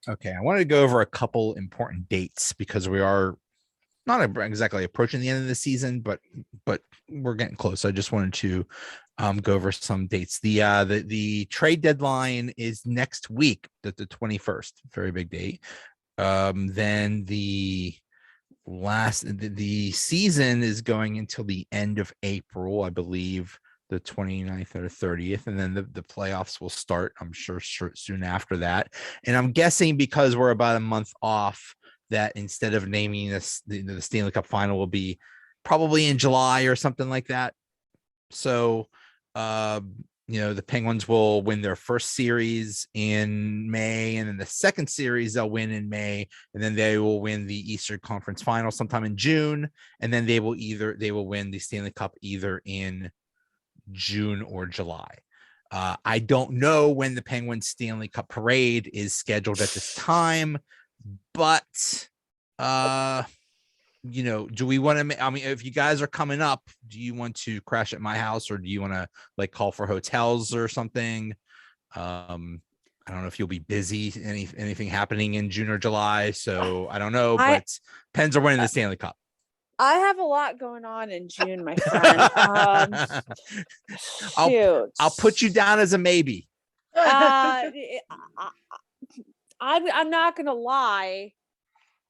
Okay, I wanted to go over a couple important dates because we are not exactly approaching the end of the season, but we're getting close. I just wanted to go over some dates. The trade deadline is next week, the 21st, very big date. Then the season is going until the end of April, I believe, the 29th or 30th, and then the playoffs will start, I'm sure, soon after that. And I'm guessing because we're about a month off, that instead of naming this the Stanley Cup final will be probably in July or something like that. So the Penguins will win their first series in May, and then the second series they'll win in May, and then they will win the Eastern Conference Final sometime in June, and then they will win the Stanley Cup either in June or July. I don't know when the Penguins Stanley Cup parade is scheduled at this time, but do we want to, if you guys are coming up, do you want to crash at my house, or do you want to call for hotels or something? I don't know if you'll be busy, anything happening in June or July. So I don't know, but Pens are winning the Stanley Cup. I have a lot going on in June, my friend. I'll put you down as a maybe. I'm not going to lie.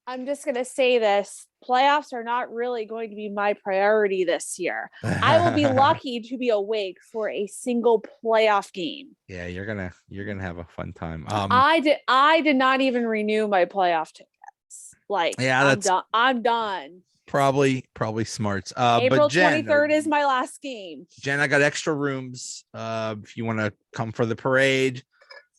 I'm just going to say this. Playoffs are not really going to be my priority this year. I will be lucky to be awake for a single playoff game. Yeah, you're going to have a fun time. I did not even renew my playoff tickets. I'm done. Probably smart. April but Jen, 23rd is my last game. Jen, I got extra rooms. If you want to come for the parade,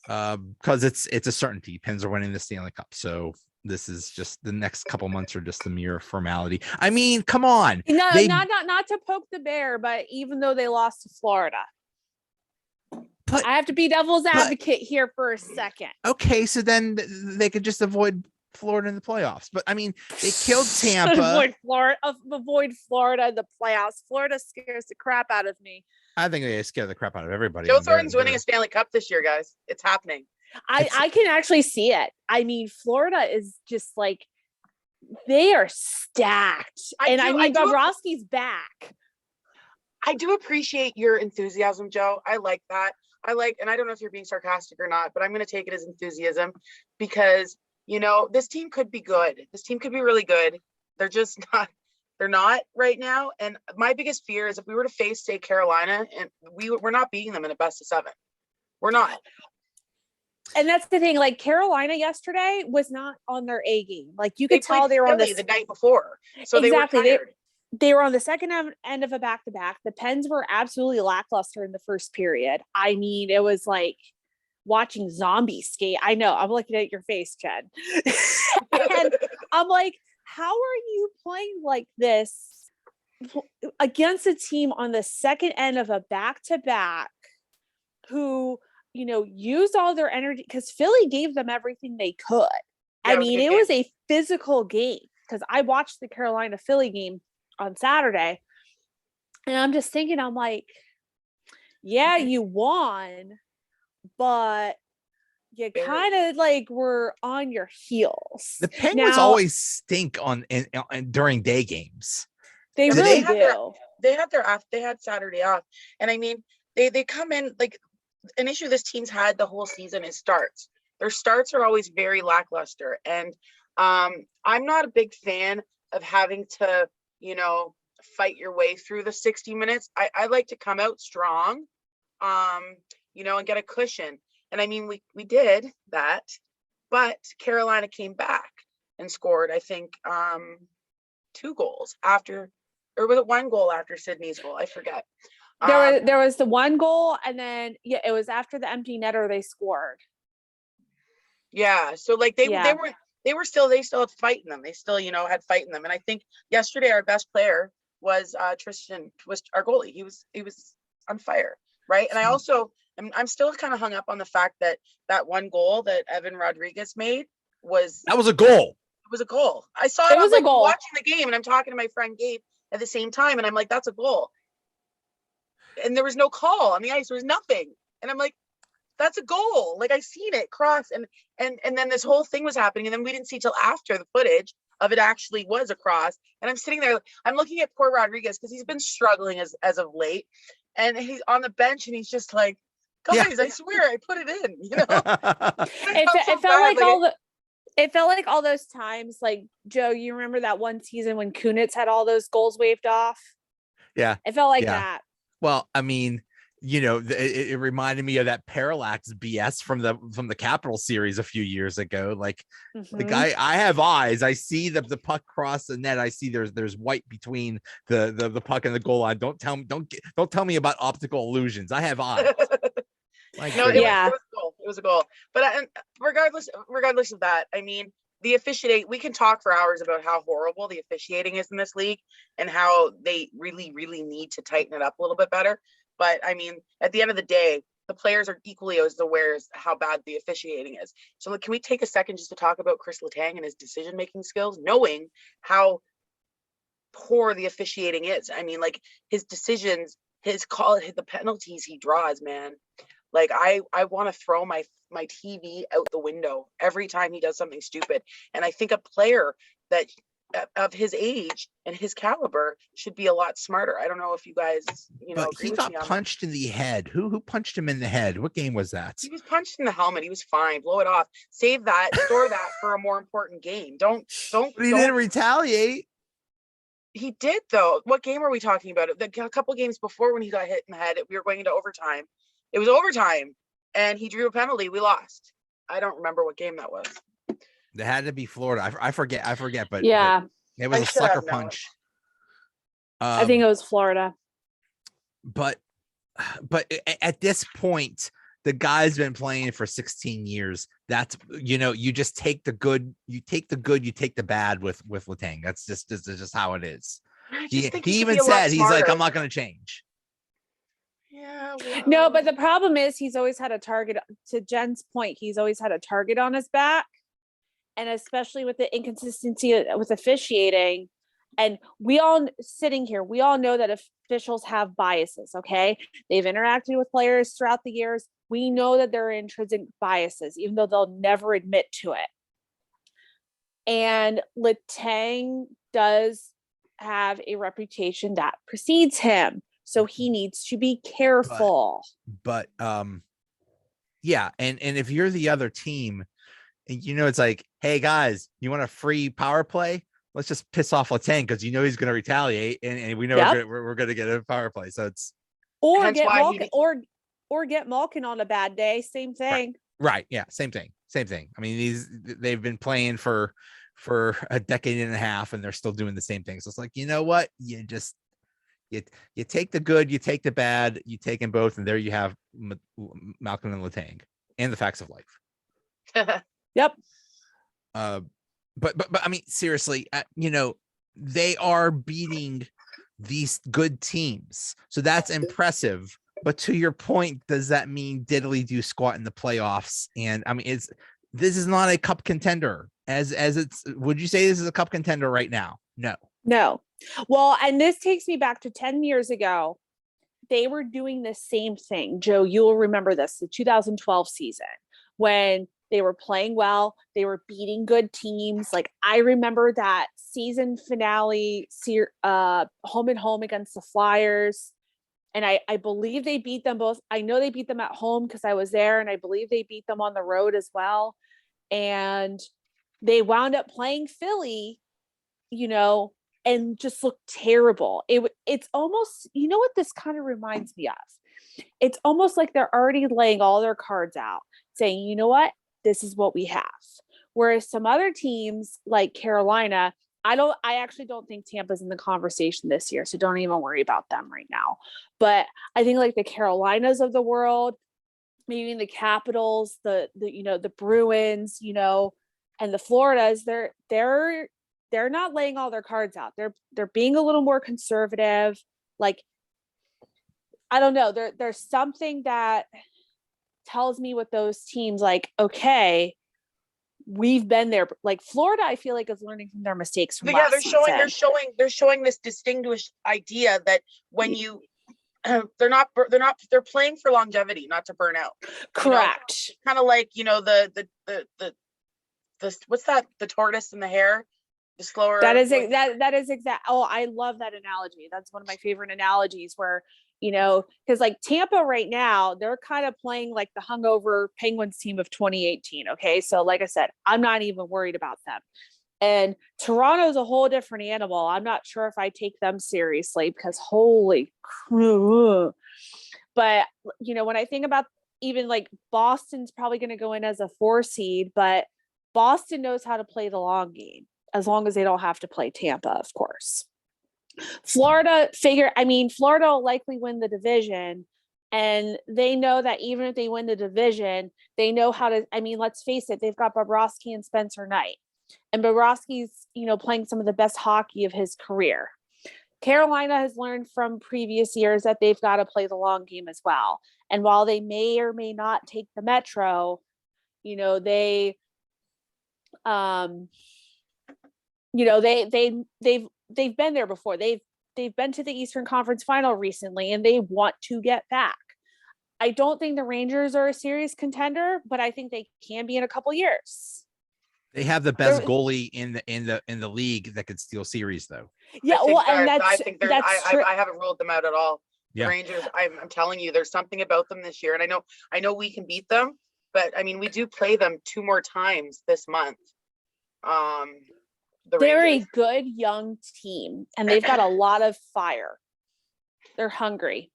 because it's a certainty. Pens are winning the Stanley Cup, so this is just the next couple months are just a mere formality. I mean, come on. No, not to poke the bear, but even though they lost to Florida, but I have to be devil's advocate here for a second. Okay, so then they could just avoid Florida in the playoffs. But I mean, they killed Tampa. avoid Florida in the playoffs. Florida scares the crap out of me. I think they scare the crap out of everybody. Joe Thornton's winning a Stanley Cup this year, guys. It's happening. I can actually see it. I mean, Florida is just they are stacked. Bobrovsky's back. I do appreciate your enthusiasm, Joe. I like that. And I don't know if you're being sarcastic or not, but I'm going to take it as enthusiasm because, this team could be good. This team could be really good. They're just not. They're not right now. And my biggest fear is if we were to face, say, Carolina, and we're not beating them in a best of 7. We're not. And that's the thing. Carolina yesterday was not on their A game. You could tell they were on the night before. So exactly. They were on the second end of a back-to-back. The Pens were absolutely lackluster in the first period. I mean, it was like watching zombies skate. I know. I'm looking at your face, Jen. And I'm like, how are you playing like this against a team on the second end of a back-to-back who, used all their energy? Because Philly gave them everything they could. Yeah, it was a physical game because I watched the Carolina Philly game on Saturday. And I'm just thinking, I'm like, yeah, you won, but you kind of were on your heels. The Penguins always stink during day games. They really do. They had Saturday off. And I mean, they come in an issue this team's had the whole season is starts. Their starts are always very lackluster. And I'm not a big fan of having to, fight your way through the 60 minutes. I like to come out strong, and get a cushion. And I mean, we did that, but Carolina came back and scored, I think, 2 goals after, or was it 1 goal after Sydney's goal? I forget. There was the 1 goal, and then it was after the empty netter they scored. Yeah, so they still had fight in them. They still had fight in them. And I think yesterday our best player was Tristan, was our goalie. He was on fire, right? And I also I'm still kind of hung up on the fact that 1 goal that Evan Rodriguez made was a goal. It was a goal. I saw it. I was watching the game, and I'm talking to my friend Gabe at the same time, and I'm like, that's a goal. And there was no call on the ice. There was nothing. And I'm like, that's a goal. Like I seen it cross and then this whole thing was happening. And then we didn't see till after the footage of it actually was a cross. And I'm sitting there, I'm looking at poor Rodriguez because he's been struggling as of late. And he's on the bench and he's just like, guys, I swear I put it in, you know? It felt like all those times, like Joe, you remember that one season when Kunitz had all those goals waved off? Yeah. It felt like that. Well, I mean, you know, it reminded me of that parallax BS from the Capital series a few years ago. Like I have eyes. I see the puck cross the net. I see there's white between the puck and the goal line. Don't tell me about optical illusions. I have eyes. No, it was a goal. But regardless of that, I mean, the officiating, we can talk for hours about how horrible the officiating is in this league and how they really, really need to tighten it up a little bit better. But I mean, at the end of the day, the players are equally as aware as how bad the officiating is. So can we take a second just to talk about Chris Letang and his decision-making skills, knowing how poor the officiating is? I mean, like his decisions, his call, the penalties he draws, man. Like I want to throw my TV out the window every time he does something stupid. And I think a player that of his age and his caliber should be a lot smarter. I don't know if you guys, but he got punched in the head. Who punched him in the head? What game was that? He was punched in the helmet. He was fine. Blow it off. Save that. Store that for a more important game. Don't. He didn't retaliate. He did though. What game are we talking about? A couple games before when he got hit in the head, we were going into overtime. It was overtime, and he drew a penalty. We lost. I don't remember what game that was. It had to be Florida. I forget. But yeah, it was a sucker punch. I think it was Florida. But at this point, the guy's been playing for 16 years. That's, you just take the good. You take the bad with Letang. That's just how it is. He even said he's like, I'm not going to change. Yeah. Well. No, but the problem is he's always had a target. To Jen's point, he's always had a target on his back, and especially with the inconsistency with officiating. And we all know that officials have biases. Okay, they've interacted with players throughout the years. We know that there are intrinsic biases, even though they'll never admit to it. And Letang does have a reputation that precedes him. So he needs to be careful. But yeah. And if you're the other team, it's like, hey guys, you want a free power play? Let's just piss off Letang because he's going to retaliate, and we know we're going to get a power play. So it's get Malkin, or get Malkin on a bad day. Same thing. Right. Yeah. Same thing. I mean, they've been playing for a decade and a half, and they're still doing the same thing. So it's like, you know what? You just you take the good, you take the bad, you take them both, and there you have Malcolm and Letang and the facts of life. Yep. But I mean, seriously, they are beating these good teams, so that's impressive. But to your point, does that mean diddly do squat in the playoffs? And I mean, this is not a cup contender as it's. Would you say this is a cup contender right now? No. Well, and this takes me back to 10 years ago. They were doing the same thing. Joe, you'll remember this, the 2012 season, when they were playing well, they were beating good teams. Like I remember that season finale, home and home against the Flyers. And I believe they beat them both. I know they beat them at home because I was there, and I believe they beat them on the road as well. And they wound up playing Philly, and just looked terrible. It's almost, what this kind of reminds me of? It's almost like they're already laying all their cards out, saying, you know what, this is what we have. Whereas some other teams like Carolina, I actually don't think Tampa's in the conversation this year, so don't even worry about them right now. But I think like the Carolinas of the world, maybe the Capitals, the Bruins, and the Floridas, they're not laying all their cards out. They're being a little more conservative. Like, I don't know. There's something that tells me with those teams, like, okay, we've been there. Like Florida, I feel like is learning from their mistakes from last season. They're showing this distinguished idea that when you they're playing for longevity, not to burn out. Correct. Kind of like, the what's that? The tortoise and the hare, the slower. That is exact. Oh, I love that analogy. That's one of my favorite analogies where, because like Tampa right now, they're kind of playing like the hungover Penguins team of 2018. Okay. So like I said, I'm not even worried about them. And Toronto's a whole different animal. I'm not sure if I take them seriously because holy crap. But, when I think about even like Boston's probably going to go in as a 4 seed, but Boston knows how to play the long game as long as they don't have to play Tampa, of course. Florida will likely win the division. And they know that even if they win the division, they know how to, let's face it, they've got Bobrovsky and Spencer Knight. And Bobrovsky's, playing some of the best hockey of his career. Carolina has learned from previous years that they've got to play the long game as well. And while they may or may not take the Metro, they've been there before. They've been to the Eastern Conference Final recently, and they want to get back. I don't think the Rangers are a serious contender, but I think they can be in a couple years. They have the best goalie in the league that could steal series, though. Yeah, I haven't ruled them out at all. Yeah. The Rangers, I'm telling you, there's something about them this year, and I know we can beat them, but we do play them 2 more times this month. They're a good young team, and they've got a lot of fire. They're hungry.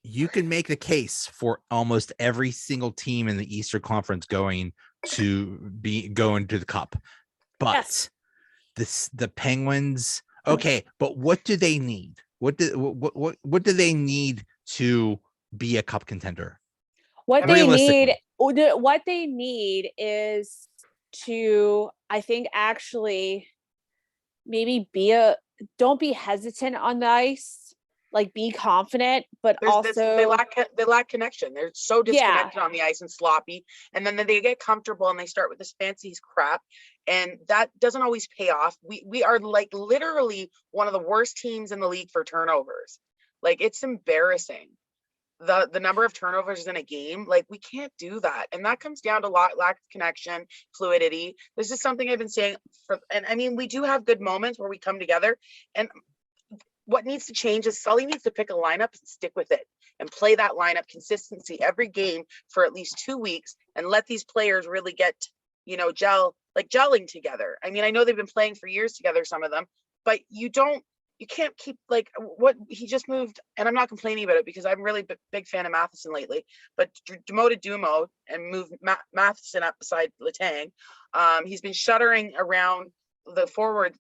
You can make the case for almost every single team in the Eastern Conference going to the Cup, but yes. The Penguins. Okay, but what do they need? What do they need to be a Cup contender? What they need is to, I think, actually maybe don't be hesitant on the ice. Like, be confident, but they lack connection. They're so disconnected on the ice and sloppy, and then they get comfortable and they start with this fancy crap, and that doesn't always pay off. We are like literally one of the worst teams in the league for turnovers. Like, it's embarrassing the number of turnovers in a game. Like, we can't do that, and that comes down to lack of connection, fluidity. This is something I've been saying we do have good moments where we come together, and what needs to change is Sully needs to pick a lineup and stick with it and play that lineup consistency every game for at least 2 weeks and let these players really get, gelling together. I know they've been playing for years together, some of them, but you can't keep like what he just moved. And I'm not complaining about it because I'm really big fan of Matheson lately, but demoted Dumo and moved Matheson up beside Letang. He's been shuttering around the forward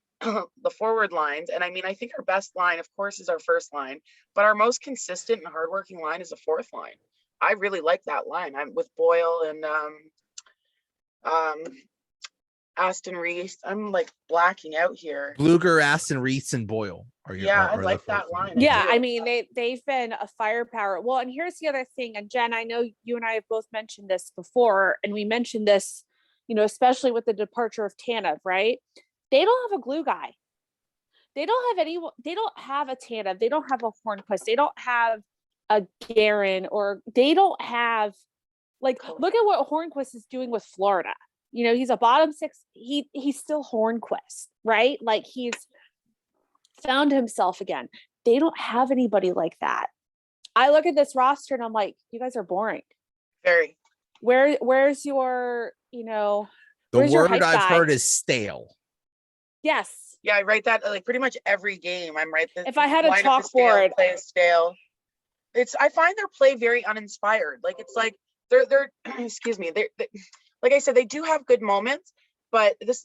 lines, and I think our best line, of course, is our first line, but our most consistent and hardworking line is the fourth line. I really like that line. I'm with Boyle and Aston Reese. I'm like blacking out here. Bluger, Aston Reese, and Boyle. I like that line. Yeah, they've been a firepower. Well, and here's the other thing, and Jen, I know you and I have both mentioned this before, and we mentioned this, especially with the departure of Tanev, right? They don't have a glue guy. They don't have a Tanev. They don't have a Hornquist. They don't have a Guerin, or they don't have, look at what Hornquist is doing with Florida. He's a bottom 6. He's still Hornquist, right? Like, he's found himself again. They don't have anybody like that. I look at this roster and I'm like, you guys are boring. Very. Where's your, the word I've heard is stale. Yes. Yeah, I write that like pretty much every game. I'm right. If I had a chalkboard, play is stale. I find their play very uninspired. Like, it's like they're excuse me. They like I said, they do have good moments, but it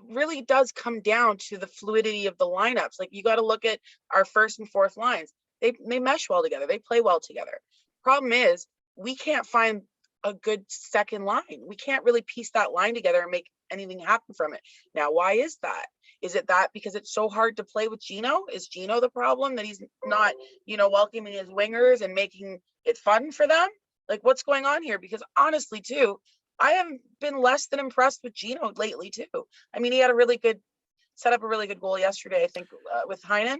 really does come down to the fluidity of the lineups. Like, you got to look at our first and fourth lines. They mesh well together. They play well together. Problem is, we can't find a good second line. We can't really piece that line together and make anything happen from it. Now, why is that? Is it that because it's so hard to play with Gino? Is Gino the problem, that he's not, welcoming his wingers and making it fun for them? Like, what's going on here? Because honestly, too, I have been less than impressed with Gino lately, too. He had set up a really good goal yesterday, I think, with Heinen.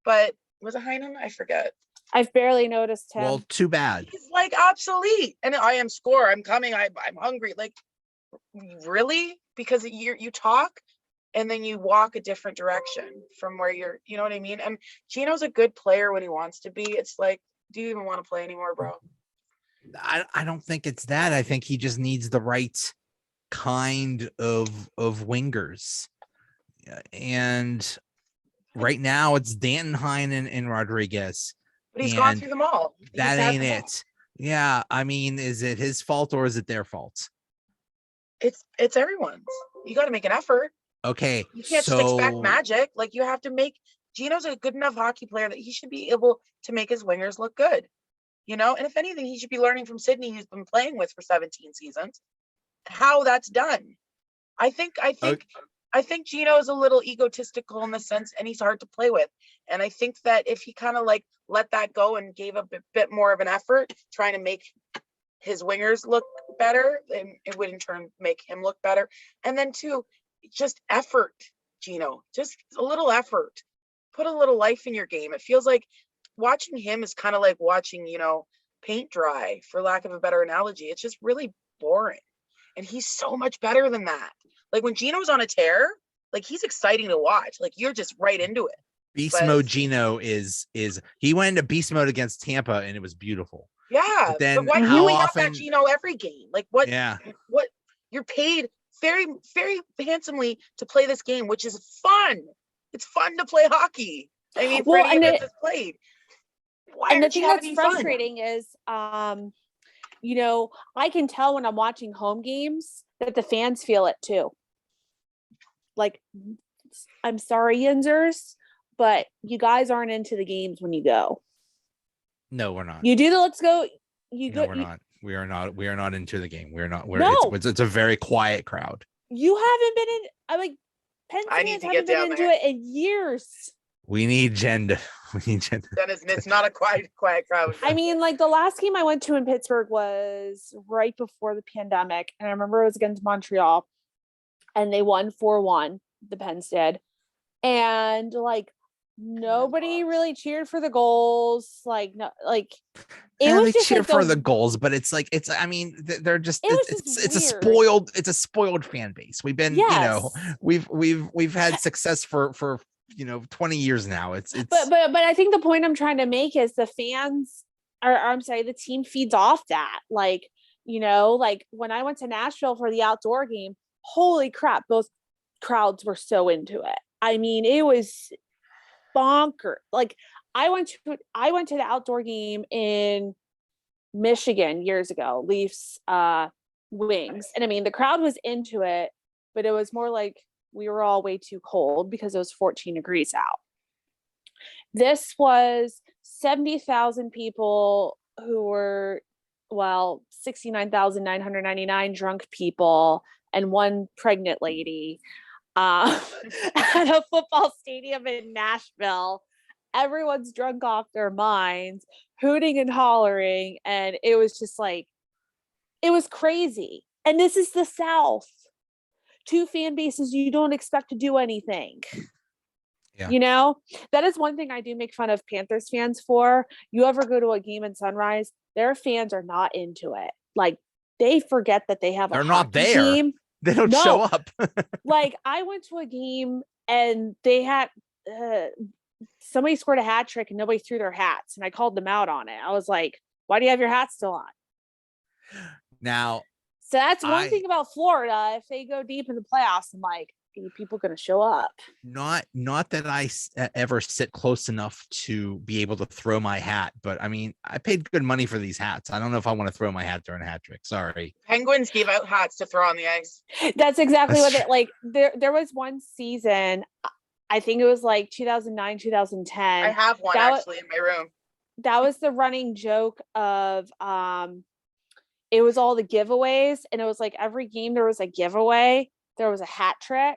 But was it Heinen? I forget. I've barely noticed him. Well, too bad. He's like obsolete. And I am score. I'm coming. I'm hungry. Like, really? Because you talk and then you walk a different direction from where you know what I mean? And Gino's a good player when he wants to be. It's like, do you even want to play anymore, bro? I don't think it's that. I think he just needs the right kind of wingers. And right now it's Danton and Rodriguez. But he's gone through them all. That ain't it. Yeah. I mean, is it his fault or is it their fault? It's everyone's. You got to make an effort. Okay. You can't just expect magic. Like, you have to make. Gino's a good enough hockey player that he should be able to make his wingers look good. You know, and if anything, he should be learning from Sydney, who's been playing with for 17 seasons, how that's done. I think Gino is a little egotistical in the sense, and he's hard to play with. And I think that if he kind of like let that go and gave a bit more of an effort trying to make his wingers look better, and it would in turn make him look better. And then too, just effort, Gino, just a little effort. Put a little life in your game. It feels like watching him is kind of like watching, paint dry, for lack of a better analogy. It's just really boring. And he's so much better than that. Like, when Gino's on a tear, like, he's exciting to watch. Like, you're just right into it. Beast mode Gino is he went into beast mode against Tampa and it was beautiful. Yeah. But why can't we have that Gino every game? Like, what you're paid very, very handsomely to play this game, which is fun. It's fun to play hockey. I mean, Freddie has played. And the thing that's frustrating is, I can tell when I'm watching home games that the fans feel it too. Like, I'm sorry, Yinzers, but you guys aren't into the games when you go. No, we're not. You do the let's go. We're not. We are not. We are not into the game. We're not. It's a very quiet crowd. You haven't been in. Penn fans haven't been into it in years. We need Jen. It's not a quiet crowd. I mean, like, the last game I went to in Pittsburgh was right before the pandemic. And I remember it was against Montreal. And they won 4-1. The Pens did. And, like, nobody really cheered for the goals. Like, no, like, it was just cheer for the goals, but it's like, I mean, they're just, it's a spoiled fan base. We've been, we've had success for 20 years now. But I think the point I'm trying to make is the fans the team feeds off that. Like, like when I went to Nashville for the outdoor game, holy crap, those crowds were so into it. I mean, it was bonkers. Like, I went to the outdoor game in Michigan years ago, Leafs Wings. And I mean, the crowd was into it, but it was more like we were all way too cold because it was 14 degrees out. This was 70,000 people who were, 69,999 drunk people and one pregnant lady at a football stadium in Nashville. Everyone's drunk off their minds, hooting and hollering. And it was just like, it was crazy. And this is the South. Two fan bases you don't expect to do anything. Yeah. That is one thing I do make fun of Panthers fans for. You ever go to a game in Sunrise, their fans are not into it. Like, they forget that they have They're not there. Team. They don't show up. Like, I went to a game and they had somebody scored a hat trick and nobody threw their hats, and I called them out on it. I was like, why do you have your hat still on? Now, so that's one thing about Florida. If they go deep in the playoffs, I'm like, are people going to show up? Not that I ever sit close enough to be able to throw my hat, but I mean, I paid good money for these hats. I don't know if I want to throw my hat during a hat trick. Sorry. Penguins gave out hats to throw on the ice. That's exactly what it like. There was one season, I think it was like 2009, 2010. I have one actually in my room. That was the running joke of it was all the giveaways, and it was like every game there was a giveaway. There was a hat trick.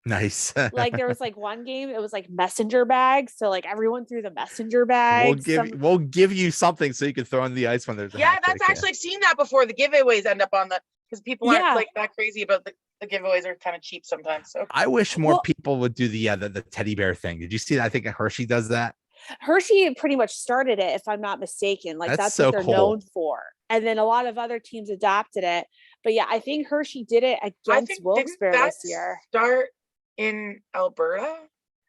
Nice. Like, there was like one game, it was like messenger bags. So like everyone threw the messenger bags. We'll give you something so you can throw on the ice when there's a hat that's trick. actually I've seen that before. The giveaways end up on because people aren't like that crazy about the giveaways are kind of cheap sometimes. So I wish more people would do the teddy bear thing. Did you see that? I think Hershey does that. Hershey pretty much started it, if I'm not mistaken. Like That's that's so what they're cool. known for. And then a lot of other teams adopted it. But yeah, I think Hershey did it I against think, didn't Wilkes-Barre that this year. start in Alberta?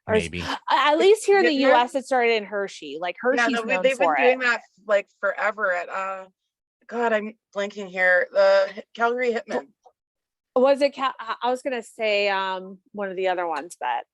Or Maybe. at least here in the Hitman? US, it started in Hershey. Like Yeah, Hershey's no, known they've been for doing it. that like forever at God, I'm blanking here. The Calgary Hitmen. Was it? I was gonna say one of the other ones, but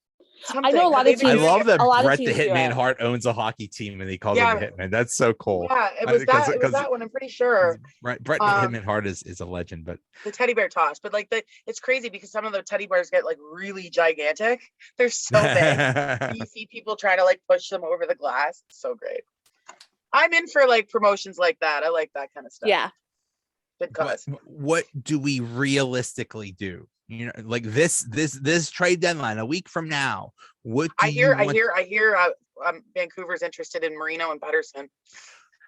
Something. know a lot of They've been I teams- doing love it- that a lot of Brett the teams do Hitman it. Hart owns a hockey team and he calls Yeah. him the Hitman. That's so cool. Yeah, it was that. It was Because that one. I'm pretty sure. Brett the Um, Hitman Hart is a legend, but The teddy bear toss, but like it's crazy because some of the teddy bears get like really gigantic. They're so big. You see people trying to like push them over the glass. It's so great. I'm in for like promotions like that. I like that kind of stuff. Yeah. Good cause. what do we realistically do? You know, like this trade deadline a week from now. What do I hear Vancouver's interested in Marino and Pedersen.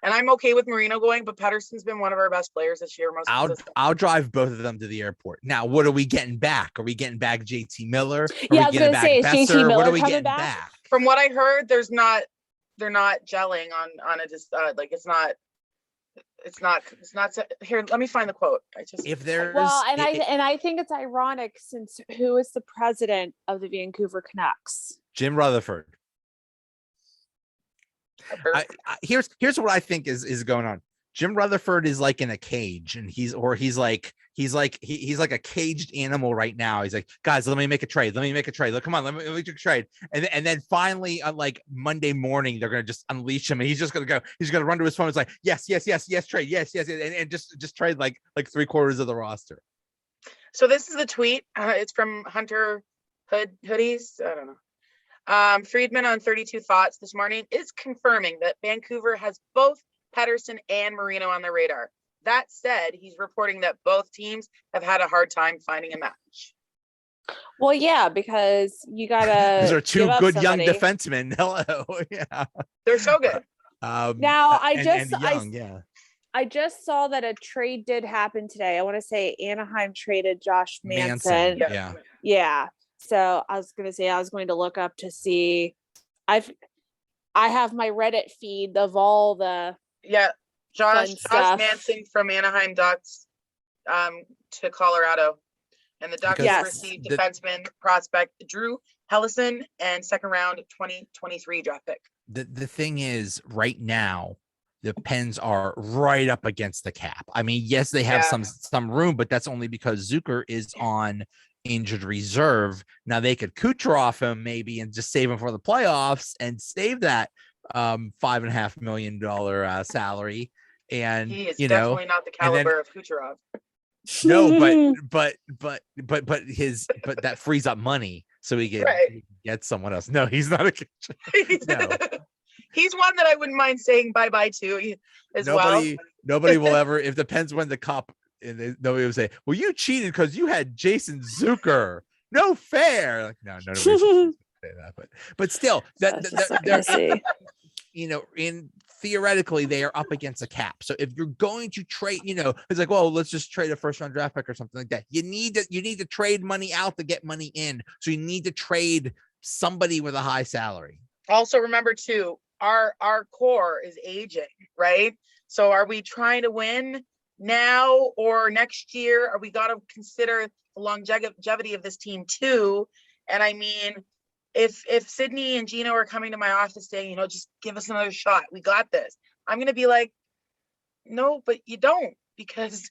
And I'm okay with Marino going, but Pedersen's been one of our best players this year. I'll drive both of them to the airport. Now, what are we getting back? Are we getting back JT Miller? Yeah, I was gonna say, is JT What Miller are we coming getting back? From what I heard, they're not gelling on it. Just like it's not here. Let me find the quote. If there's I think it's ironic since who is the president of the Vancouver Canucks? Jim Rutherford. Here's what I think is going on. Jim Rutherford is like in a cage, and he's like a caged animal right now. He's like, guys, let me make a trade. Look, come on, let me make a trade. And then finally on like Monday morning, they're gonna just unleash him, and he's just gonna run to his phone. It's like, yes, trade, yes, and just trade like 3/4 of the roster. So this is the tweet. It's from Hunter Hoodies. I don't know. Friedman on 32 Thoughts this morning is confirming that Vancouver has both Pedersen and Marino on their radar. That said, he's reporting that both teams have had a hard time finding a match. Well, yeah, because you gotta. These are two good young defensemen. Hello, yeah, they're so good. Now yeah. I just saw that a trade did happen today. I want to say Anaheim traded Josh Manson. Yeah. So I was going to look up to see. I have my Reddit feed of all the Josh Manson from Anaheim Ducks to Colorado, and the Ducks received defenseman prospect Drew Hellison and second round 2023 draft pick. The thing is, right now the Pens are right up against the cap. I mean, yes, they have some room, but that's only because Zucker is on injured reserve. Now they could Kucherov him maybe and just save him for the playoffs and save that $5.5 million salary. And he is definitely not the caliber of Kucherov. No, but that frees up money so he can get someone else. No, he's not a no. He's one that I wouldn't mind saying bye-bye to as well. Nobody will ever, if the Pens win the cup, and nobody will say, well, you cheated because you had Jason Zucker. No fair. Like, no, nobody should say that. But still, theoretically, they are up against a cap. So if you're going to trade, it's like, well, let's just trade a first-round draft pick or something like that. You need to trade money out to get money in. So you need to trade somebody with a high salary. Also, remember too, our core is aging, right? So are we trying to win now or next year? Are we got to consider the longevity of this team too? And I mean, if Sydney and Gino are coming to my office saying, just give us another shot, we got this, I'm going to be like, no, but you don't, because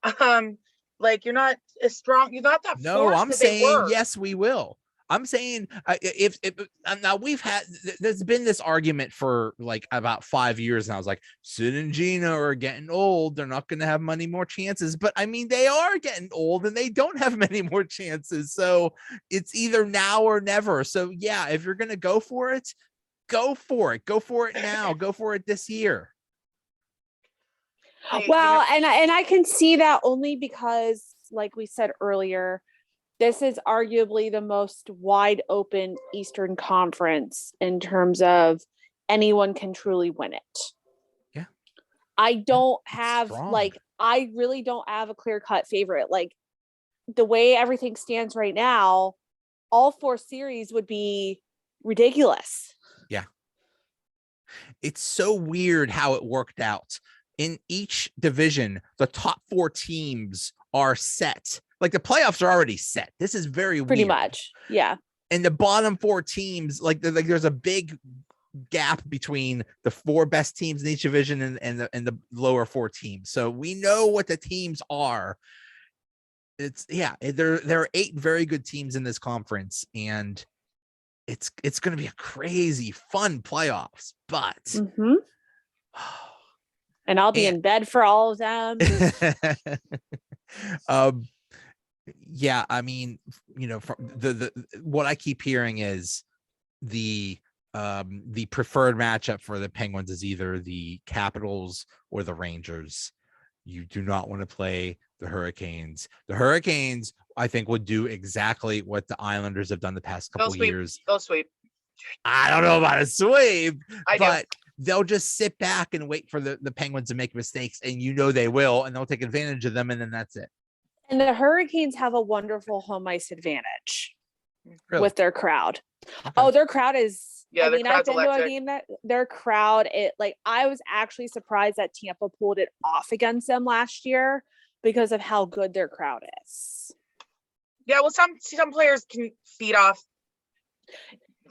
you're not as strong. You're not that. No, I'm saying, yes, we will. I'm saying if now there's been this argument for like about 5 years now. I was like, Sid and Gina are getting old. They're not going to have many more chances. But I mean, they are getting old and they don't have many more chances. So it's either now or never. So yeah, if you're going to go for it, go for it. Go for it now. Go for it this year. Well, and I can see that only because, like we said earlier, this is arguably the most wide open Eastern Conference in terms of anyone can truly win it. Yeah. I don't have I really don't have a clear cut favorite. Like the way everything stands right now, all 4 series would be ridiculous. Yeah. It's so weird how it worked out. In each division, the top 4 teams are set. Like the playoffs are already set. This is very Pretty weird. much. Yeah. And the bottom 4 teams, like there's a big gap between the 4 best teams in each division and the lower 4 teams. So we know what the teams are. There are 8 very good teams in this conference, and it's going to be a crazy fun playoffs, but and I'll be in bed for all of them. Yeah, I mean, from the what I keep hearing is the preferred matchup for the Penguins is either the Capitals or the Rangers. You do not want to play the Hurricanes. The Hurricanes, I think, would do exactly what the Islanders have done the past couple years. They'll sweep. I don't know about a sweep, but they'll just sit back and wait for the Penguins to make mistakes, and they will, and they'll take advantage of them, and then that's it. And the Hurricanes have a wonderful home ice advantage with their crowd. Okay. Oh, their crowd is, I've been to a game that their crowd, I was actually surprised that Tampa pulled it off against them last year because of how good their crowd is. Yeah, well, some players can feed off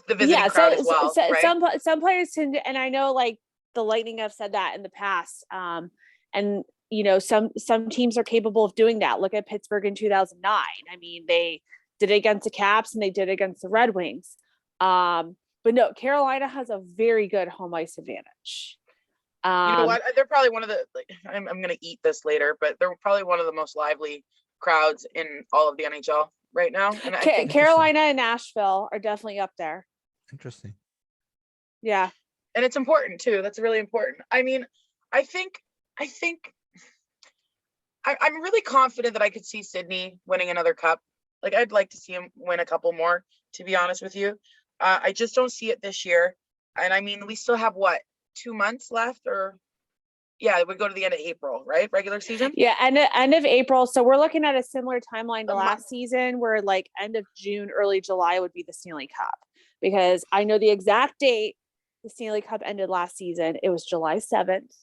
the visiting crowd as well, right? Some players can, and I know like the Lightning have said that in the past. And some teams are capable of doing that. Look at Pittsburgh in 2009. I mean, they did it against the Caps and they did it against the Red Wings. But no, Carolina has a very good home ice advantage. You know what? They're probably one of the, I'm going to eat this later, but they're probably one of the most lively crowds in all of the NHL right now. And Carolina and Nashville are definitely up there. Interesting. Yeah. And it's important too. That's really important. I mean, I think I'm really confident that I could see Sydney winning another cup. Like, I'd like to see him win a couple more, to be honest with you. I just don't see it this year. And I mean, we still have 2 months left, or it would go to the end of April, right? Regular season. Yeah. End of April. So we're looking at a similar timeline to last season, where like end of June, early July would be the Stanley Cup, because I know the exact date the Stanley Cup ended last season. It was July 7th,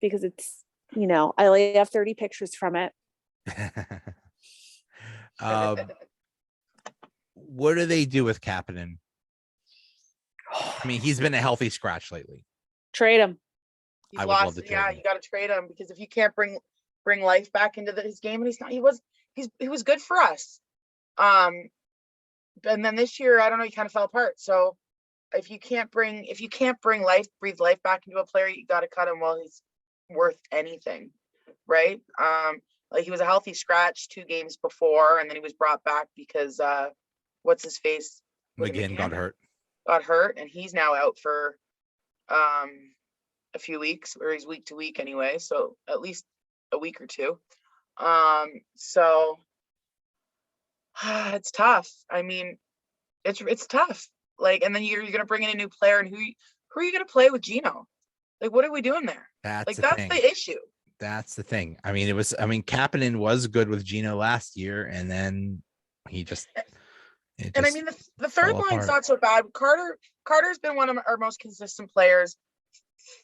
because it's, I have 30 pictures from it. What do they do with Kapanen? I mean, he's been a healthy scratch lately. Trade him. He's lost. Yeah, you got to trade him, because if you can't bring life back into his game, and he was good for us. And then this year, I don't know, he kind of fell apart. So if you can't bring breathe life back into a player, you got to cut him while he's worth anything, right? Like, he was a healthy scratch 2 games before, and then he was brought back because what's his face? McGinn got hurt, and he's now out for a few weeks, or he's week to week anyway, so at least a week or 2. So it's tough. I mean, it's tough. Like, and then you're gonna bring in a new player, and who are you gonna play with Gino? Like, what are we doing there? That's the issue. That's the thing. I mean, Kapanen was good with Gino last year, and then he just. And I mean, the third line's not so bad. Carter's been one of our most consistent players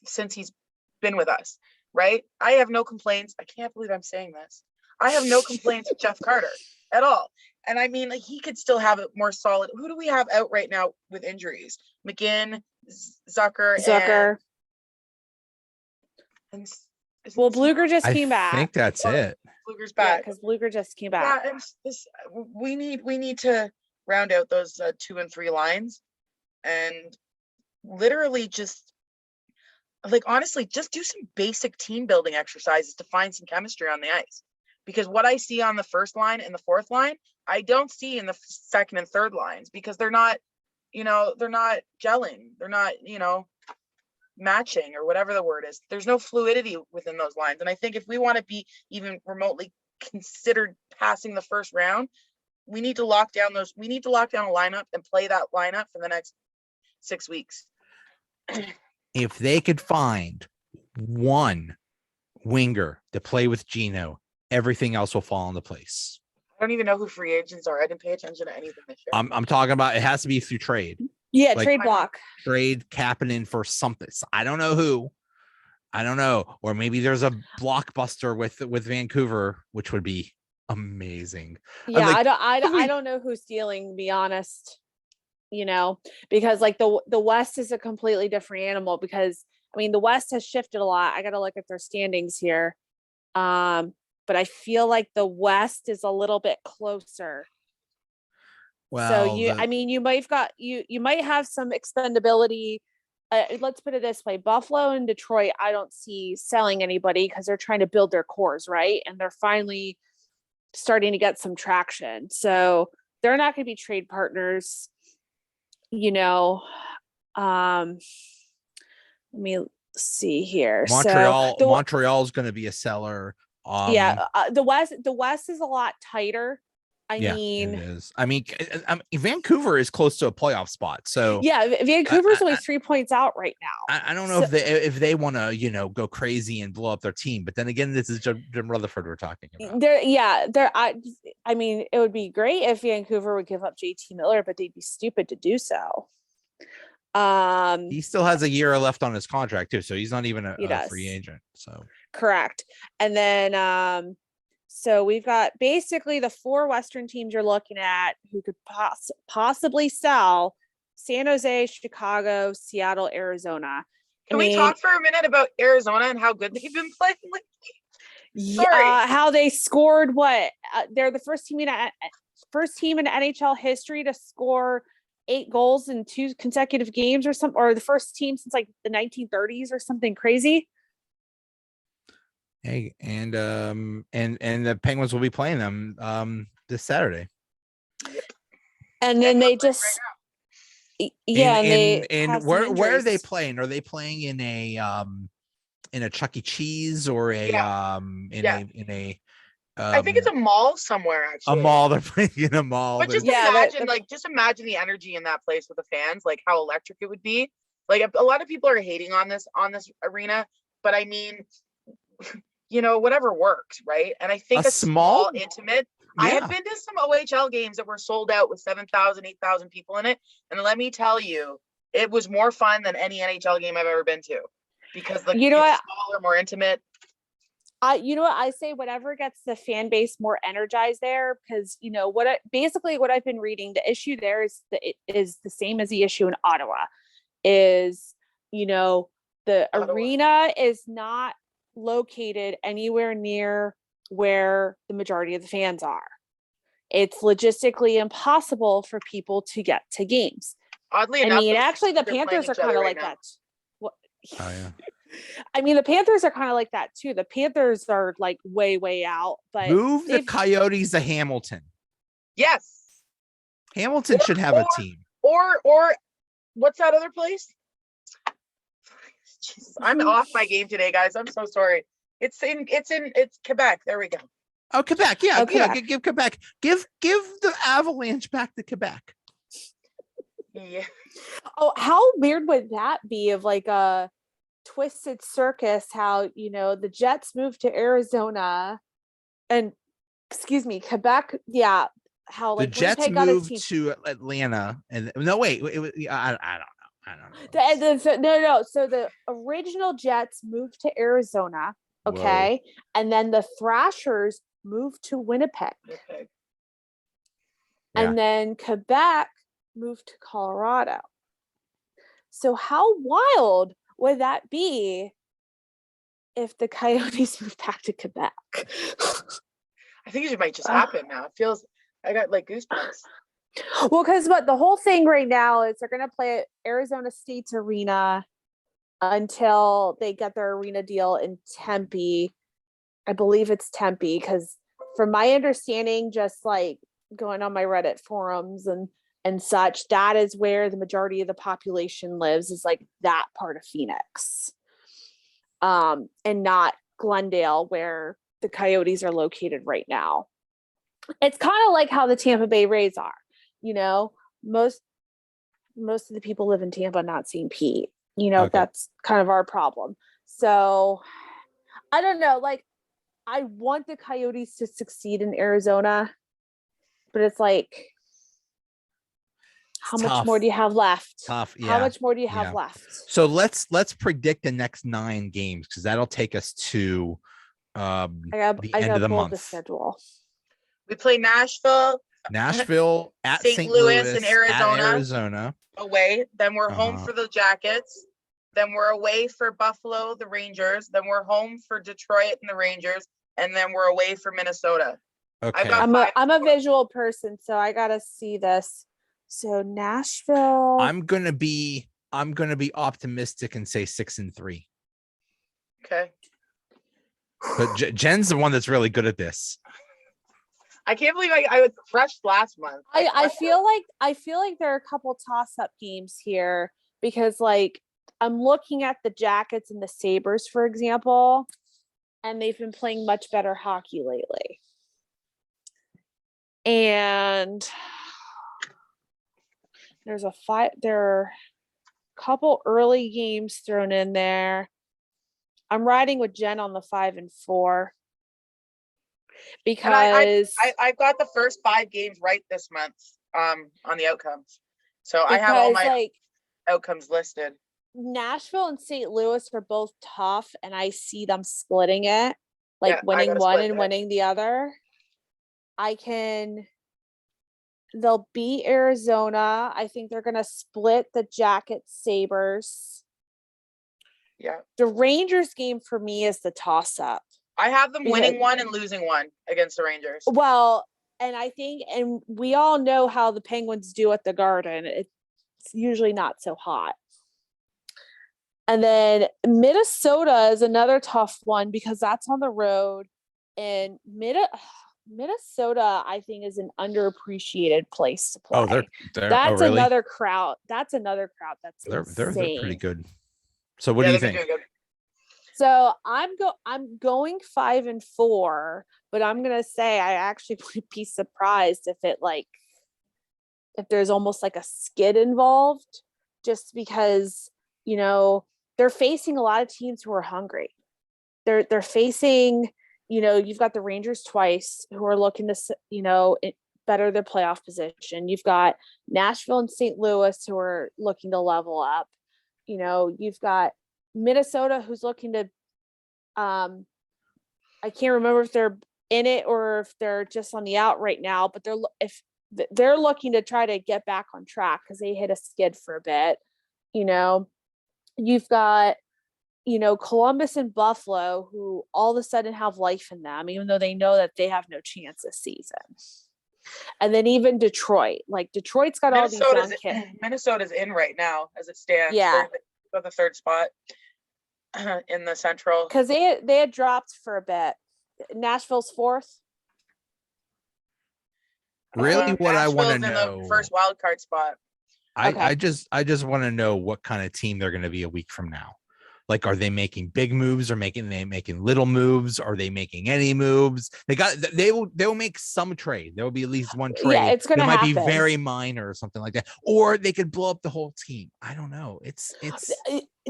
since he's been with us, right? I have no complaints. I can't believe I'm saying this. I have no complaints with Jeff Carter at all. And I mean, like, he could still have it more solid. Who do we have out right now with injuries? McGinn, Zucker. And well, Blueger just came back. I think that's it. Bluger's back. Because Blueger just came back. Yeah, we need to round out those 2 and 3 lines, and literally just, like, honestly, just do some basic team building exercises to find some chemistry on the ice. Because what I see on the first line and the fourth line, I don't see in the second and third lines, because they're not gelling. They're not, matching, or whatever the word is. There's no fluidity within those lines. And I think if we want to be even remotely considered passing the first round, we need to lock down a lineup and play that lineup for the next 6 weeks. If they could find one winger to play with Gino, everything else will fall into place. I don't even know who free agents are. I didn't pay attention to anything this year. I'm talking about, it has to be through trade. Yeah, Like, trade block. trade Kapanen for something. I don't know who. I don't know. Or maybe there's a blockbuster with Vancouver, which would be amazing. Yeah, Like, I don't know who's stealing, to be honest. Because like the West is a completely different animal, because I mean the West has shifted a lot. I got to look at their standings here. But I feel like the West is a little bit closer. So you might have got you might have some expendability. Let's put it this way: Buffalo and Detroit, I don't see selling anybody because they're trying to build their cores, right? And they're finally starting to get some traction. So they're not going to be trade partners. Let me see here. Montreal's going to be a seller. The West is a lot tighter. I mean, it is. I mean, Vancouver is close to a playoff spot. So yeah, Vancouver's only 3 points out right now. I don't know if they want to, go crazy and blow up their team. But then again, this is Jim Rutherford we're talking about. I mean, it would be great if Vancouver would give up JT Miller, but they'd be stupid to do so. He still has a year left on his contract too, so he's not even a free agent. So correct. And then so we've got basically the 4 Western teams you're looking at who could possibly sell: San Jose, Chicago, Seattle, Arizona. Can we talk for a minute about Arizona and how good they've been playing lately? How they scored they're the first team in NHL history to score 8 goals in 2 consecutive games or the first team since like the 1930s or something crazy. Hey, and the Penguins will be playing them this Saturday. And then they just where are they playing? Are they playing in a Chuck E. Cheese or I think it's a mall somewhere, actually. A mall. They're playing in a mall. But just imagine the energy in that place with the fans, like how electric it would be. Like a lot of people are hating on this arena, but I mean, whatever works, right? And I think a small intimate. Yeah. I have been to some OHL games that were sold out with 7,000, 8,000 people in it, and let me tell you, it was more fun than any NHL game I've ever been to, because it's smaller, more intimate. I say whatever gets the fan base more energized there, because what I've been reading, the issue there is the same as the issue in Ottawa. Is the arena is not located anywhere near where the majority of the fans are. It's logistically impossible for people to get to games. Oddly enough, actually the Panthers are kind of like that. Oh yeah. I mean, the Panthers are kind of like that too. The Panthers are like way out, but move the Coyotes to Hamilton. Yes. Hamilton should have a team. Or what's that other place? Jeez, I'm off my game today, guys. I'm so sorry. It's Quebec. There we go. Oh, Quebec. Yeah. Give Quebec. Give the Avalanche back to Quebec. Yeah. Oh, how weird would that be of like a twisted circus? How the Jets moved to Arizona, and Quebec. Yeah. How like the Jets moved to Atlanta, and no, wait. I don't know. No. So the original Jets moved to Arizona, okay, whoa. And then the Thrashers moved to Winnipeg. Okay. And then Quebec moved to Colorado. So how wild would that be if the Coyotes moved back to Quebec? I think it might just happen now. It feels, I got like goosebumps. Well, because the whole thing right now is they're going to play at Arizona State's arena until they get their arena deal in Tempe. I believe it's Tempe, because from my understanding, just like going on my Reddit forums and such, that is where the majority of the population lives, is like that part of Phoenix, and not Glendale, where the Coyotes are located right now. It's kind of like how the Tampa Bay Rays are. Most of the people live in Tampa, not St. Pete. Okay. That's kind of our problem. So I don't know. Like, I want the Coyotes to succeed in Arizona, but it's like, How much more do you have left? Tough. How Yeah. much more do you have Yeah. left? So let's predict the next 9 games because that'll take us to I the got end of to the pull up the month. schedule. We play Nashville, Nashville at St. St. Louis Louis and at Arizona. Arizona. away. Then we're home Uh-huh. for the Jackets. Then we're away for Buffalo, the Rangers. Then we're home for Detroit and the Rangers. And then we're away for Minnesota. Okay. got I'm a visual person, so I gotta see this. So Nashville. I'm gonna be optimistic and say 6-3. Okay. But Jen's the one that's really good at this. I can't believe I was crushed last month. I feel like there are a couple toss-up games here because like I'm looking at the Jackets and the Sabres, for example, and they've been playing much better hockey lately. And there are a couple early games thrown in there. I'm riding with Jen on the 5-4 because I've got the first 5 games right this month on the outcomes. So I have all my outcomes listed. Nashville and St. Louis are both tough, and I see them splitting it, like Yeah, winning one and winning the other. They'll beat Arizona. I think they're going to split the Jackets Sabres. Yeah. The Rangers game for me is the toss-up. I have them winning one and losing one against the Rangers. Well, and I think, and we all know how the Penguins do at the Garden. It's usually not so hot. And then Minnesota is another tough one because that's on the road. And Minnesota, I think, is an underappreciated place to play. Oh, that's really? another crowd. That's another crowd. They're pretty good. So what do you think? So I'm going 5-4, but I'm gonna say I actually would be surprised if there's almost like a skid involved, just because they're facing a lot of teams who are hungry. They're facing, you've got the Rangers twice who are looking to, better their playoff position. You've got Nashville and St. Louis who are looking to level up. You've got Minnesota who's looking to, I can't remember if they're in it or if they're just on the out right now, but they're looking to try to get back on track because they hit a skid for a bit. You've got, Columbus and Buffalo who all of a sudden have life in them, even though they know that they have no chance this season. And then even Detroit, Detroit's got all these young kids. Minnesota's in right now as it stands. Yeah. For the 3rd spot in the Central. Because they had dropped for a bit. Nashville's 4th. Really, what I want to know. In the first wild card spot. I just want to know what kind of team they're going to be a week from now. Like, are they making big moves or making little moves? Are they making any moves? They will make some trade. There will be at least one trade. Yeah, it's going to happen. Might be very minor or something like that. Or they could blow up the whole team. I don't know. It's.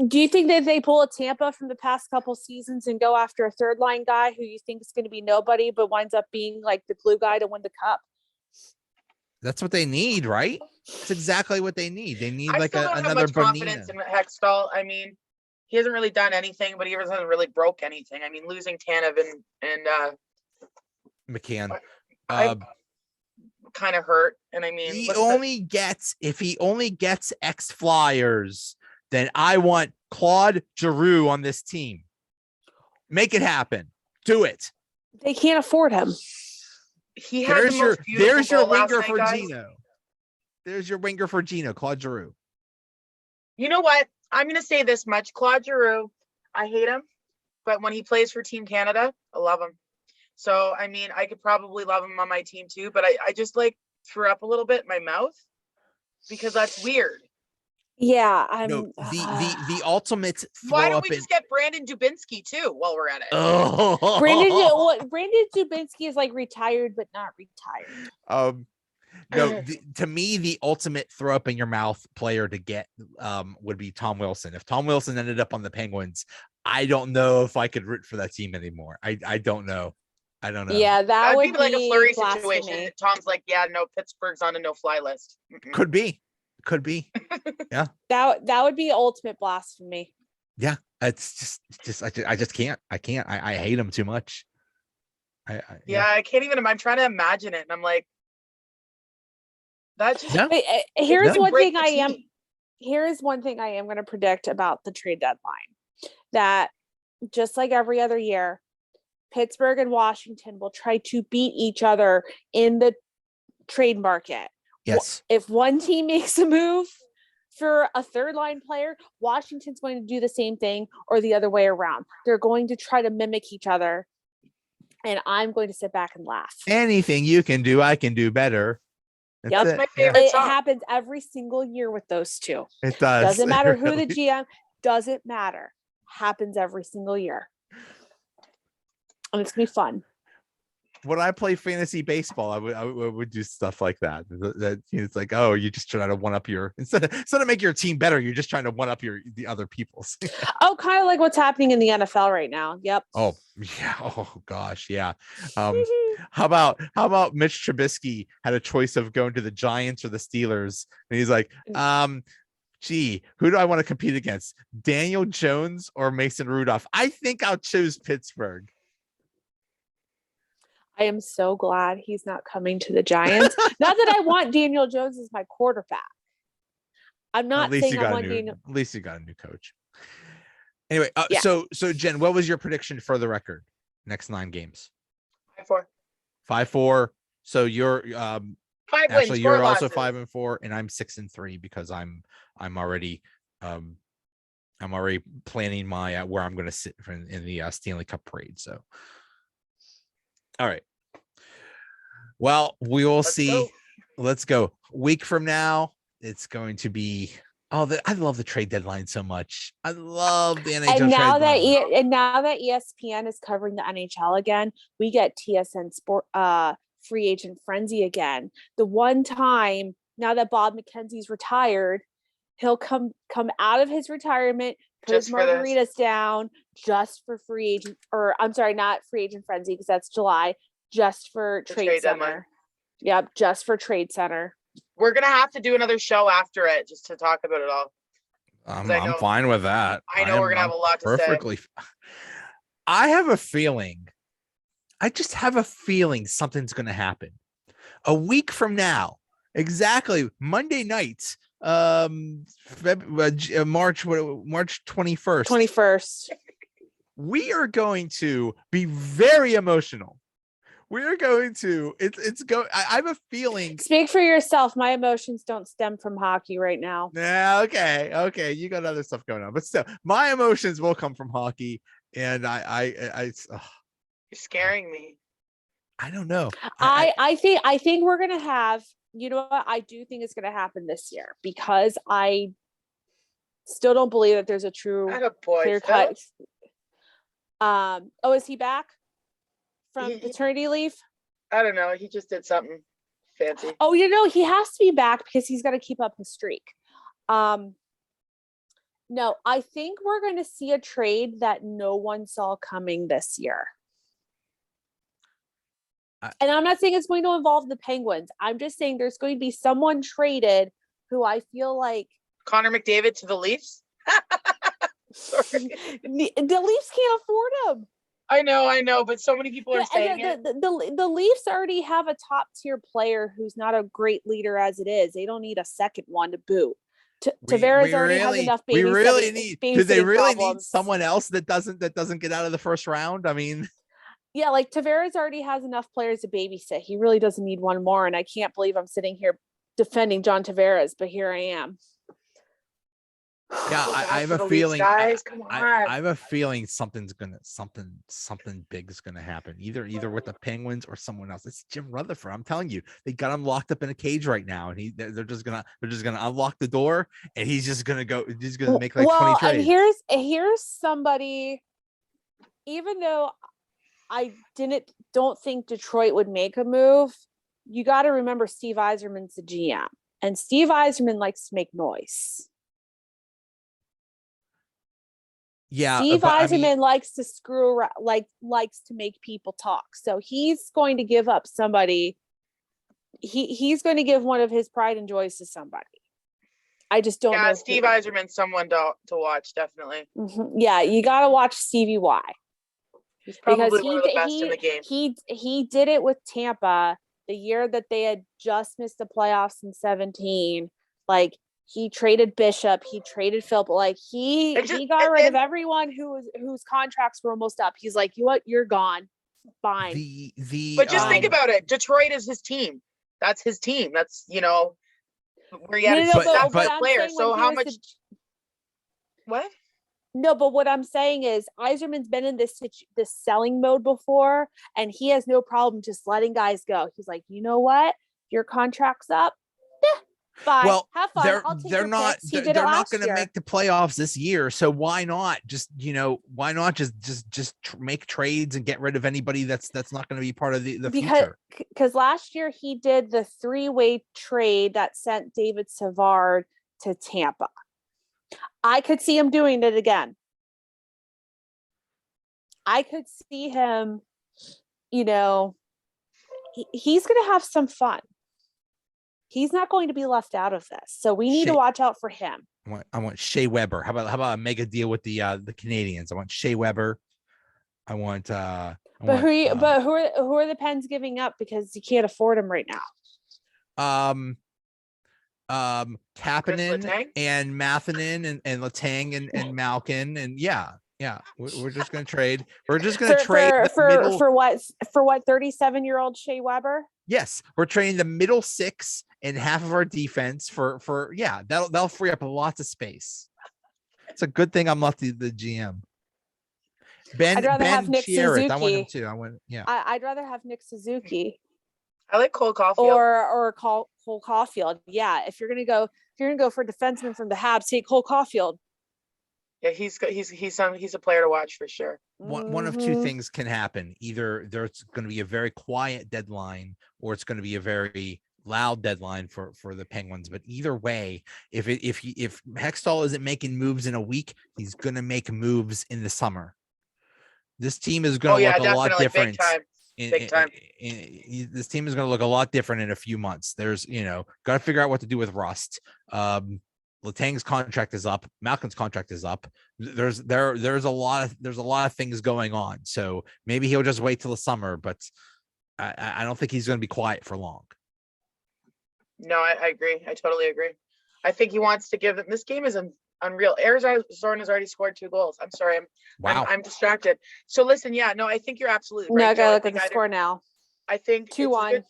Do you think that they pull a Tampa from the past couple seasons and go after a 3rd line guy who you think is going to be nobody, but winds up being like the glue guy to win the cup? That's what they need, right? That's exactly what they need. They need another confidence in Hextall. I mean, he hasn't really done anything, but he hasn't really broke anything. I mean, losing Tanev and McCann kind of hurt. And I mean, if he only gets ex-Flyers, then I want Claude Giroux on this team. Make it happen. Do it. They can't afford him. There's your winger for Gino. There's your winger for Gino, Claude Giroux. You know what? I'm going to say this much. Claude Giroux, I hate him, but when he plays for Team Canada, I love him. So, I mean, I could probably love him on my team too, but I just threw up a little bit in my mouth because that's weird. Yeah, the ultimate. Why don't we just get Brandon Dubinsky too while we're at it? Oh, Brandon Dubinsky is retired but not retired. No, to me, the ultimate throw up in your mouth player to get would be Tom Wilson. If Tom Wilson ended up on the Penguins, I don't know if I could root for that team anymore. I don't know. Yeah, that would be like a Fleury blasphemy. situation. Tom's like, yeah, no, Pittsburgh's on a no-fly list. Could be. Could be. Yeah. That would be ultimate blasphemy. Yeah. It's just I just can't. I hate him too much. Yeah, I can't even. I'm trying to imagine it, and I'm like, that just. Yeah. But, here's could one break thing the I am. team. Here's one thing I am going to predict about the trade deadline. That just like every other year, Pittsburgh and Washington will try to beat each other in the trade market. Yes. If one team makes a move for a third line player, Washington's going to do the same thing, or the other way around. They're going to try to mimic each other. And I'm going to sit back and laugh. Anything you can do, I can do better. That's my favorite It song. happens every single year with those two. It does. Doesn't matter who Really. the GM, doesn't matter. Happens every single year. And it's gonna be fun. When I play fantasy baseball, I would do stuff like that. That it's like, oh, you just trying to one up your instead of make your team better, you're just trying to one up the other people's. Oh, kind of like what's happening in the NFL right now. Yep. Oh yeah. Oh gosh, yeah. How about Mitch Trubisky had a choice of going to the Giants or the Steelers, and he's like, gee, who do I want to compete against? Daniel Jones or Mason Rudolph? I think I'll choose Pittsburgh. I am so glad he's not coming to the Giants. Not that I want Daniel Jones as my quarterback. I'm not saying I want Daniel. At least you got a new coach. Anyway, Yeah. so Jen, what was your prediction for the record? Next 9 games. 5-4. 5-4. So you're 5 Ashley, wins. you're 4 also losses. 5-4, and I'm 6-3 because I'm already planning my where I'm going to sit in the Stanley Cup parade. So, all right. Well, we will see. Go. Let's go. Week from now, it's going to be. I love the trade deadline so much. I love the NHL. And now that ESPN is covering the NHL again, we get TSN Sport free agent frenzy again. The one time now that Bob McKenzie's retired, he'll come out of his retirement, put his margaritas down just for free agent, or I'm sorry, not free agent frenzy because that's July, just for trade center. Deadline. Yep, just for Trade Center. We're gonna have to do another show after it just to talk about it all. I'm fine with that. I know we're gonna have a lot to say. I have a feeling. I just have a feeling something's going to happen. A week from now, exactly Monday night, March 21st. 21st. We are going to be very emotional. We're going to. I have a feeling. Speak for yourself. My emotions don't stem from hockey right now. Yeah. Okay. You got other stuff going on, but still, my emotions will come from hockey, and you're scaring me. I don't know. I think we're gonna have. You know what? I do think it's gonna happen this year because I still don't believe that there's a true clear cut. Is he back from paternity leave? I don't know. He just did something fancy. Oh, he has to be back because he's got to keep up his streak. No, I think we're going to see a trade that no one saw coming this year. And I'm not saying it's going to involve the Penguins. I'm just saying there's going to be someone traded who I feel like Connor McDavid to the Leafs. Sorry. The Leafs can't afford him. I know, but so many people are saying the Leafs already have a top tier player who's not a great leader as it is. They don't need a second one to boot. Tavares already has enough babysitting. We really need. Do they really problems. need someone else that doesn't get out of the first round? I mean, yeah, like Tavares already has enough players to babysit. He really doesn't need one more. And I can't believe I'm sitting here defending John Tavares, but here I am. Yeah, I have a feeling. Guys, come on. I have a feeling something big is gonna happen. Either with the Penguins or someone else. It's Jim Rutherford. I'm telling you, they got him locked up in a cage right now, and they're just gonna unlock the door, and he's just gonna go. He's gonna make like 20 trades. And here's somebody. Even though I don't think Detroit would make a move, you got to remember Steve Yzerman's the GM, and Steve Yzerman likes to make noise. Yeah, Steve Yzerman likes to screw around, likes to make people talk. So he's going to give up somebody. He's going to give one of his pride and joys to somebody. I just don't Yeah, know. Steve Yzerman's someone to watch, definitely. Yeah, you got to watch Stevie Y. He's probably Because one of the best in the game. he did it with Tampa the year that they had just missed the playoffs in 17. Like, he traded Bishop, he traded Philp, like he got rid of everyone whose contracts were almost up. He's like, you know what, you're gone. Fine. But just think about it. Detroit is his team. That's his team. That's, you know, where he had a successful player. So how much? What? No, but what I'm saying is Yzerman's been in this selling mode before, and he has no problem just letting guys go. He's like, you know what? Your contract's up. Bye. Well, have fun. I'll take they're your not picks. He did they're it not going to year. make the playoffs this year, so why not just make trades and get rid of anybody that's not going to be part of the future? Because last year he did the 3-way trade that sent David Savard to Tampa. I could see him doing it again. I could see him, you know, he's going to have some fun. He's not going to be left out of this. So we need to watch out for him. I want Shea Weber. How about a mega deal with the Canadians? I want Shea Weber. I want who are the Pens giving up because you can't afford him right now? Kapanen and Mathinen and Letang and Malkin, and we're just gonna trade. We're just gonna trade for what 37-year-old Shea Weber. Yes, we're trading the middle six and half of our defense for that'll free up lots of space. It's a good thing I'm not the GM. I'd rather have Nick Suzuki. I want him too. I'd rather have Nick Suzuki. I like Cole Caulfield. Or Cole Caulfield. Yeah, if you're gonna go for defenseman from the Habs, take Cole Caulfield. Yeah, he's a player to watch for sure. One of two things can happen. Either there's going to be a very quiet deadline, or it's going to be a very loud deadline for the Penguins. But either way, if Hextall isn't making moves in a week, he's going to make moves in the summer. This team is going to look a lot different. Big time. This team is going to look a lot different in a few months. There's, got to figure out what to do with Rust. Letang's contract is up. Malkin's contract is up. There's a lot of things going on. So maybe he'll just wait till the summer, but I don't think he's going to be quiet for long. No, I agree. I totally agree. I think he wants to give them. This game is unreal. Arizona has already scored 2 goals. I'm sorry. I'm distracted. So listen, I think you're absolutely right. No, I gotta look at the score now. I think 2-1.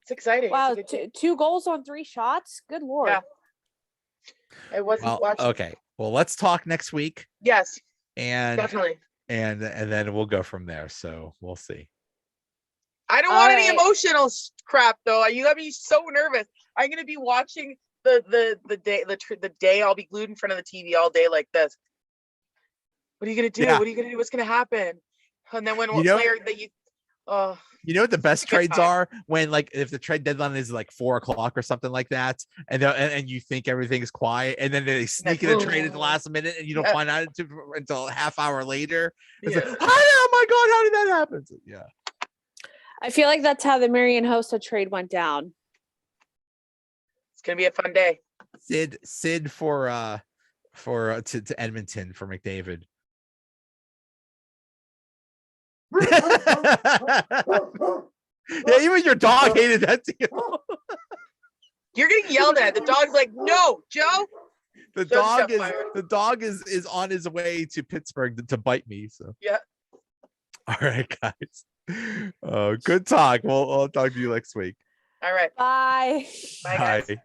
It's exciting. Wow, 2 goals on 3 shots. Good Lord. Yeah. I wasn't watching. Okay. Well, let's talk next week. Yes. And definitely. And then we'll go from there. So we'll see. I don't want any emotional crap though. You got me so nervous. I'm gonna be watching the day I'll be glued in front of the TV all day like this. What are you gonna do? Yeah. What are you gonna do? What's gonna happen? And then when player that you you know what the best trades are? When if the trade deadline is 4:00 or something like that, and you think everything's quiet, and then they sneak in a trade at the last minute, and you don't find out until a half hour later. It's like, oh my god, how did that happen? So, yeah. I feel like that's how the Marian Hossa trade went down. It's gonna be a fun day. Sid for to Edmonton for McDavid. Yeah, even your dog hated that deal. You're getting yelled at. The dog's like, "No, Joe." The dog is on his way to Pittsburgh to bite me. So yeah. All right, guys. Good talk. I'll talk to you next week. All right. Bye. Bye, guys. Bye.